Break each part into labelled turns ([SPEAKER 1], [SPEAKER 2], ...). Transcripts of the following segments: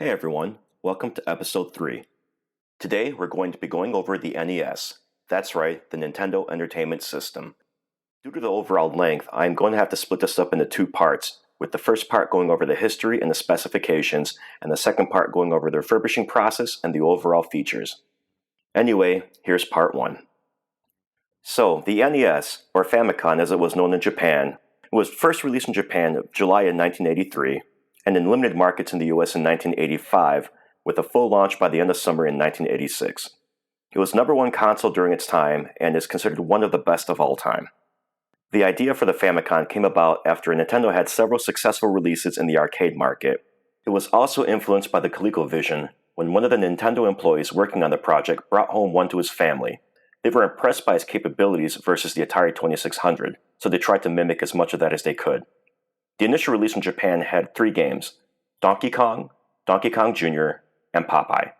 [SPEAKER 1] Hey everyone, welcome to episode 3. Today we're going to be going over the NES. That's right, the Nintendo Entertainment System. Due to the overall length, I'm going to have to split this up into 2 parts, with the first part going over the history and the specifications, and the second part going over the refurbishing process and the overall features. Anyway, here's part 1. So, the NES, or Famicom as it was known in Japan, was first released in Japan in July of 1983, and in limited markets in the US in 1985, with a full launch by the end of summer in 1986. It was number 1 console during its time, and is considered one of the best of all time. The idea for the Famicom came about after Nintendo had several successful releases in the arcade market. It was also influenced by the Colecovision, when one of the Nintendo employees working on the project brought home one to his family. They were impressed by its capabilities versus the Atari 2600, so they tried to mimic as much of that as they could. The initial release in Japan had 3 games: Donkey Kong Jr., and Popeye.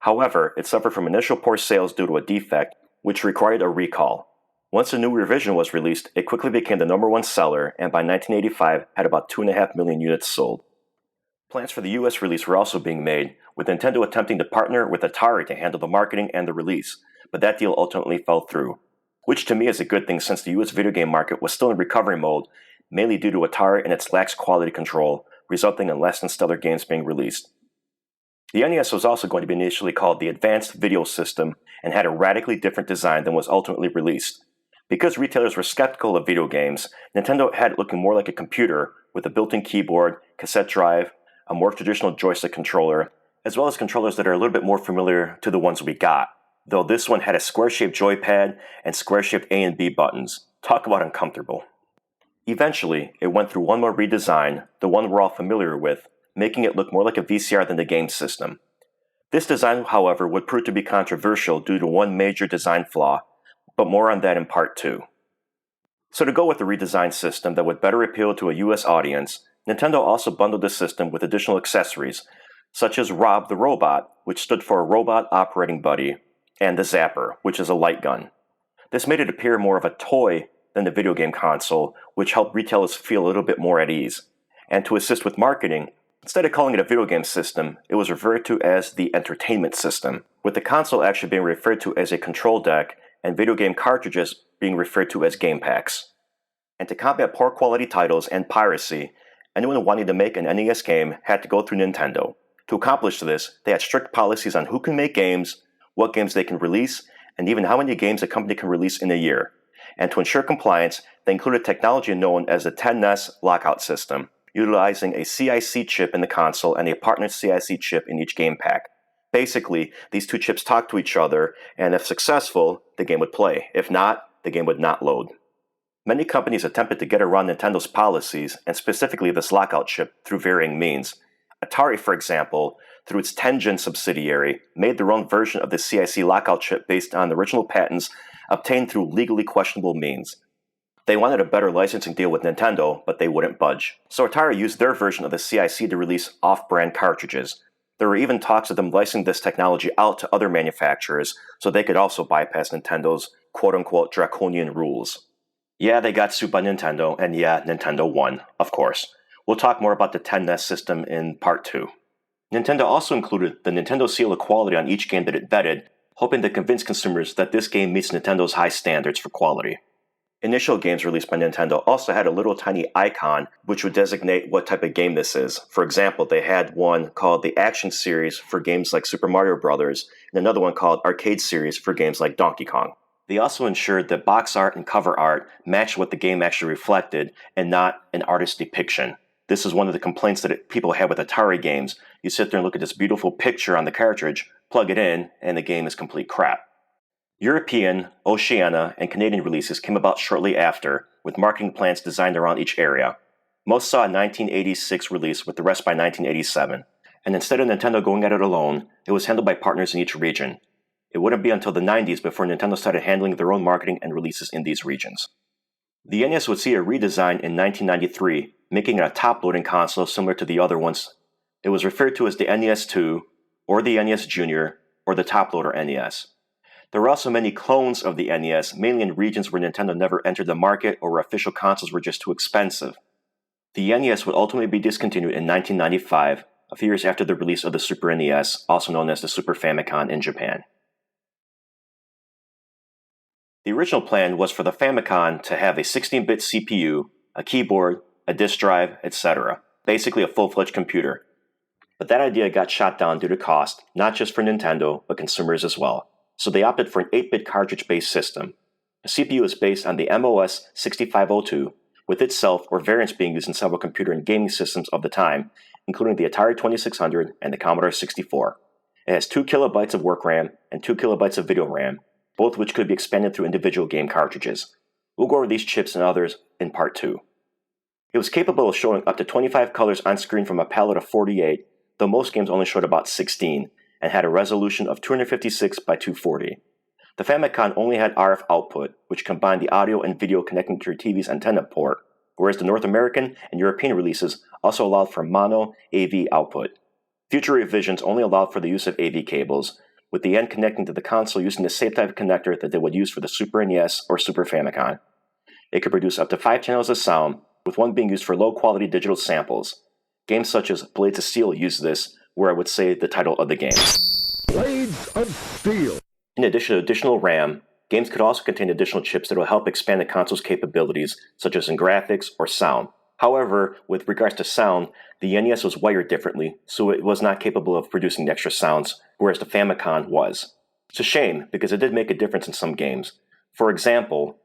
[SPEAKER 1] However, it suffered from initial poor sales due to a defect, which required a recall. Once a new revision was released, it quickly became the number 1 seller, and by 1985 had about 2.5 million units sold. Plans for the US release were also being made, with Nintendo attempting to partner with Atari to handle the marketing and the release, but that deal ultimately fell through, which to me is a good thing since the US video game market was still in recovery mode, mainly due to Atari and its lax quality control, resulting in less than stellar games being released. The NES was also going to be initially called the Advanced Video System and had a radically different design than was ultimately released. Because retailers were skeptical of video games, Nintendo had it looking more like a computer with a built-in keyboard, cassette drive, a more traditional joystick controller, as well as controllers that are a little bit more familiar to the ones we got, though this one had a square-shaped joypad and square-shaped A and B buttons. Talk about uncomfortable. Eventually, it went through one more redesign, the one we're all familiar with, making it look more like a VCR than the game system. This design, however, would prove to be controversial due to one major design flaw, but more on that in part 2. So to go with the redesigned system that would better appeal to a US audience, Nintendo also bundled the system with additional accessories, such as R.O.B the robot, which stood for a Robot Operating Buddy, and the Zapper, which is a light gun. This made it appear more of a toy than the video game console, which helped retailers feel a little bit more at ease. And to assist with marketing, instead of calling it a video game system, it was referred to as the entertainment system, with the console actually being referred to as a control deck and video game cartridges being referred to as game packs. And to combat poor quality titles and piracy, anyone wanting to make an NES game had to go through Nintendo. To accomplish this, they had strict policies on who can make games, what games they can release, and even how many games a company can release in a year. And to ensure compliance, they included technology known as the NES lockout system, utilizing a CIC chip in the console and a partnered CIC chip in each game pack. Basically, these 2 chips talk to each other, and if successful, the game would play. If not, the game would not load. Many companies attempted to get around Nintendo's policies, and specifically this lockout chip, through varying means. Atari, for example, through its Tengen subsidiary, made their own version of the CIC lockout chip based on the original patents obtained through legally questionable means. They wanted a better licensing deal with Nintendo, but they wouldn't budge. So Atari used their version of the CIC to release off-brand cartridges. There were even talks of them licensing this technology out to other manufacturers so they could also bypass Nintendo's quote-unquote draconian rules. Yeah, they got sued by Nintendo, and yeah, Nintendo won, of course. We'll talk more about the NES system in part 2. Nintendo also included the Nintendo seal of quality on each game that it vetted, hoping to convince consumers that this game meets Nintendo's high standards for quality. Initial games released by Nintendo also had a little tiny icon which would designate what type of game this is. For example, they had one called the Action Series for games like Super Mario Bros., and another one called Arcade Series for games like Donkey Kong. They also ensured that box art and cover art matched what the game actually reflected and not an artist's depiction. This is one of the complaints that people have with Atari games. You sit there and look at this beautiful picture on the cartridge, plug it in, and the game is complete crap. European, Oceania, and Canadian releases came about shortly after, with marketing plans designed around each area. Most saw a 1986 release, with the rest by 1987. And instead of Nintendo going at it alone, it was handled by partners in each region. It wouldn't be until the 90s before Nintendo started handling their own marketing and releases in these regions. The NES would see a redesign in 1993, making it a top-loading console similar to the other ones. It was referred to as the NES2, or the NES Junior, or the top-loader NES. There were also many clones of the NES, mainly in regions where Nintendo never entered the market or where official consoles were just too expensive. The NES would ultimately be discontinued in 1995, a few years after the release of the Super NES, also known as the Super Famicom in Japan. The original plan was for the Famicom to have a 16-bit CPU, a keyboard, a disk drive, etc. Basically a full-fledged computer. But that idea got shot down due to cost, not just for Nintendo, but consumers as well. So they opted for an 8-bit cartridge-based system. The CPU is based on the MOS 6502, with itself or variants being used in several computer and gaming systems of the time, including the Atari 2600 and the Commodore 64. It has 2 kilobytes of work RAM and 2 kilobytes of video RAM, both which could be expanded through individual game cartridges. We'll go over these chips and others in Part 2. It was capable of showing up to 25 colors on screen from a palette of 48, though most games only showed about 16, and had a resolution of 256 by 240. The Famicom only had RF output, which combined the audio and video connecting to your TV's antenna port, whereas the North American and European releases also allowed for mono AV output. Future revisions only allowed for the use of AV cables, with the end connecting to the console using the same type of connector that they would use for the Super NES or Super Famicom. It could produce up to 5 channels of sound, with one being used for low-quality digital samples. Games such as Blades of Steel use this, where I would say the title of the game.
[SPEAKER 2] Blades of Steel.
[SPEAKER 1] In addition to additional RAM, games could also contain additional chips that will help expand the console's capabilities, such as in graphics or sound. However, with regards to sound, the NES was wired differently, so it was not capable of producing the extra sounds, whereas the Famicom was. It's a shame, because it did make a difference in some games. For example,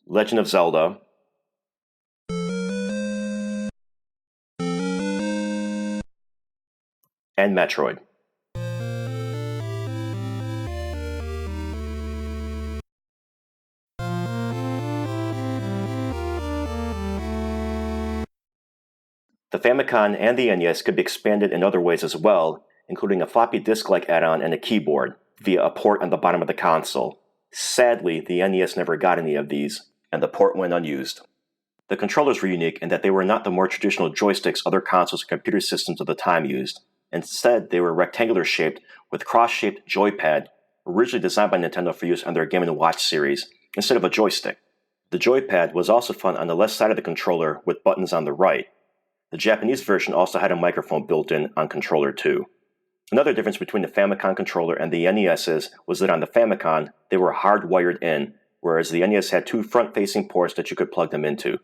[SPEAKER 1] Legend of Zelda, and Metroid. The Famicom and the NES could be expanded in other ways as well, including a floppy disk-like add-on and a keyboard, via a port on the bottom of the console. Sadly, the NES never got any of these, and the port went unused. The controllers were unique in that they were not the more traditional joysticks other consoles and computer systems of the time used. Instead, they were rectangular shaped with cross-shaped joypad, originally designed by Nintendo for use on their Game & Watch series, instead of a joystick. The joypad was also found on the left side of the controller with buttons on the right. The Japanese version also had a microphone built in on controller 2. Another difference between the Famicom controller and the NES's was that on the Famicom, they were hardwired in, whereas the NES had 2 front-facing ports that you could plug them into.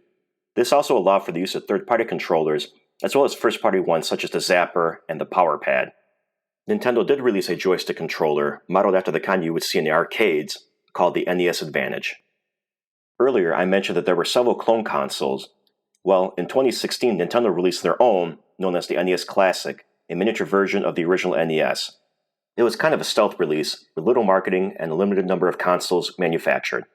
[SPEAKER 1] This also allowed for the use of third-party controllers, as well as first-party ones such as the Zapper and the Power Pad. Nintendo did release a joystick controller, modeled after the kind you would see in the arcades, called the NES Advantage. Earlier, I mentioned that there were several clone consoles. Well, in 2016, Nintendo released their own, known as the NES Classic, a miniature version of the original NES. It was kind of a stealth release, with little marketing and a limited number of consoles manufactured.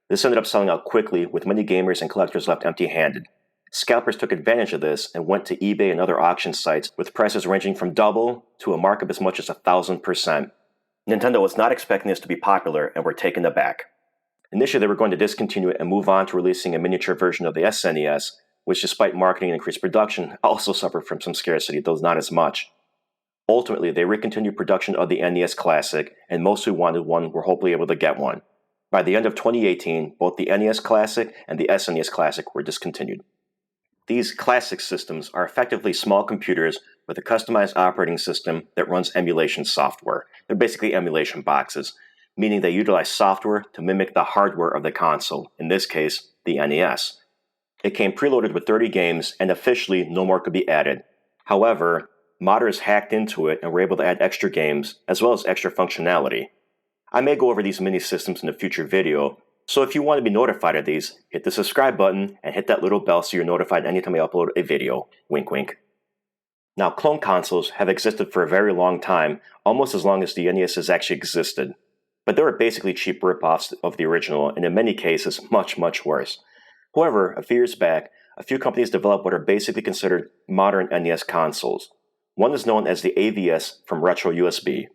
[SPEAKER 1] This ended up selling out quickly, with many gamers and collectors left empty-handed. Scalpers took advantage of this and went to eBay and other auction sites with prices ranging from double to a markup as much as 1,000%. Nintendo was not expecting this to be popular and were taken aback. Initially, they were going to discontinue it and move on to releasing a miniature version of the SNES, which despite marketing and increased production, also suffered from some scarcity, though not as much. Ultimately, they recontinued production of the NES Classic, and most who wanted one were hopefully able to get one. By the end of 2018, both the NES Classic and the SNES Classic were discontinued. These classic systems are effectively small computers with a customized operating system that runs emulation software. They're basically emulation boxes, meaning they utilize software to mimic the hardware of the console, in this case, the NES. It came preloaded with 30 games, and officially no more could be added. However, modders hacked into it and were able to add extra games, as well as extra functionality. I may go over these mini-systems in a future video, so if you want to be notified of these, hit the subscribe button and hit that little bell so you're notified anytime I upload a video. Wink wink. Now, clone consoles have existed for a very long time, almost as long as the NES has actually existed. But they were basically cheap rip-offs of the original, and in many cases, much, much worse. However, a few years back, a few companies developed what are basically considered modern NES consoles. One is known as the AVS from Retro USB.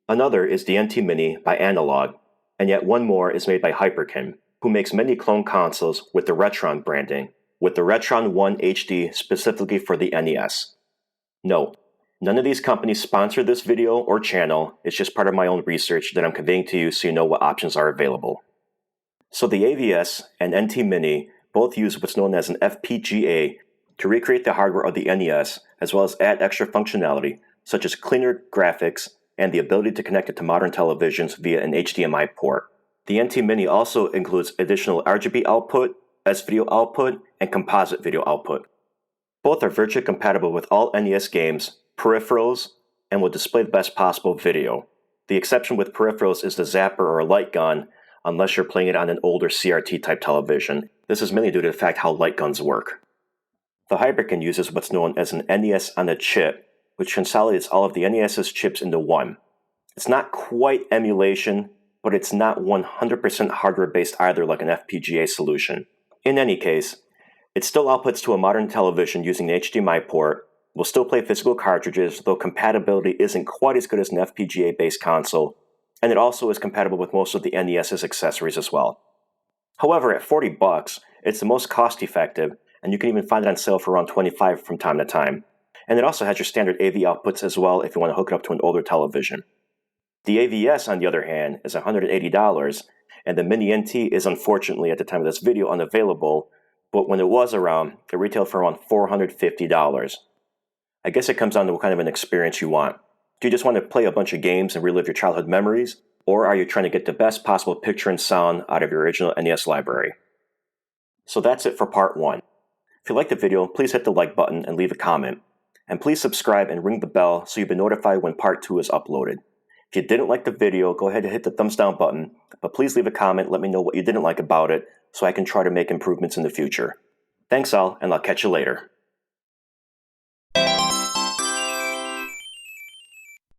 [SPEAKER 1] Another is the NT Mini by Analog, and yet one more is made by Hyperkin, who makes many clone consoles with the Retron branding, with the Retron 1 HD specifically for the NES. Note, none of these companies sponsor this video or channel, it's just part of my own research that I'm conveying to you so you know what options are available. So the AVS and NT Mini both use what's known as an FPGA to recreate the hardware of the NES, as well as add extra functionality, such as cleaner graphics and the ability to connect it to modern televisions via an HDMI port. The NT Mini also includes additional RGB output, S-video output, and composite video output. Both are virtually compatible with all NES games, peripherals, and will display the best possible video. The exception with peripherals is the Zapper or light gun, unless you're playing it on an older CRT type television. This is mainly due to the fact how light guns work. The hybrid can uses what's known as an NES on a chip, which consolidates all of the NES's chips into one. It's not quite emulation, but it's not 100% hardware-based either like an FPGA solution. In any case, it still outputs to a modern television using the HDMI port, will still play physical cartridges, though compatibility isn't quite as good as an FPGA-based console, and it also is compatible with most of the NES's accessories as well. However, at $40, it's the most cost-effective, and you can even find it on sale for around $25 from time to time. And it also has your standard AV outputs as well if you want to hook it up to an older television. The AVS, on the other hand, is $180, and the Mini NT is unfortunately at the time of this video unavailable, but when it was around, it retailed for around $450. I guess it comes down to what kind of an experience you want. Do you just want to play a bunch of games and relive your childhood memories, or are you trying to get the best possible picture and sound out of your original NES library? So that's it for part 1. If you liked the video, please hit the like button and leave a comment. And please subscribe and ring the bell so you'll be notified when part 2 is uploaded. If you didn't like the video, go ahead and hit the thumbs down button, but please leave a comment, let me know what you didn't like about it, so I can try to make improvements in the future. Thanks all, and I'll catch you later.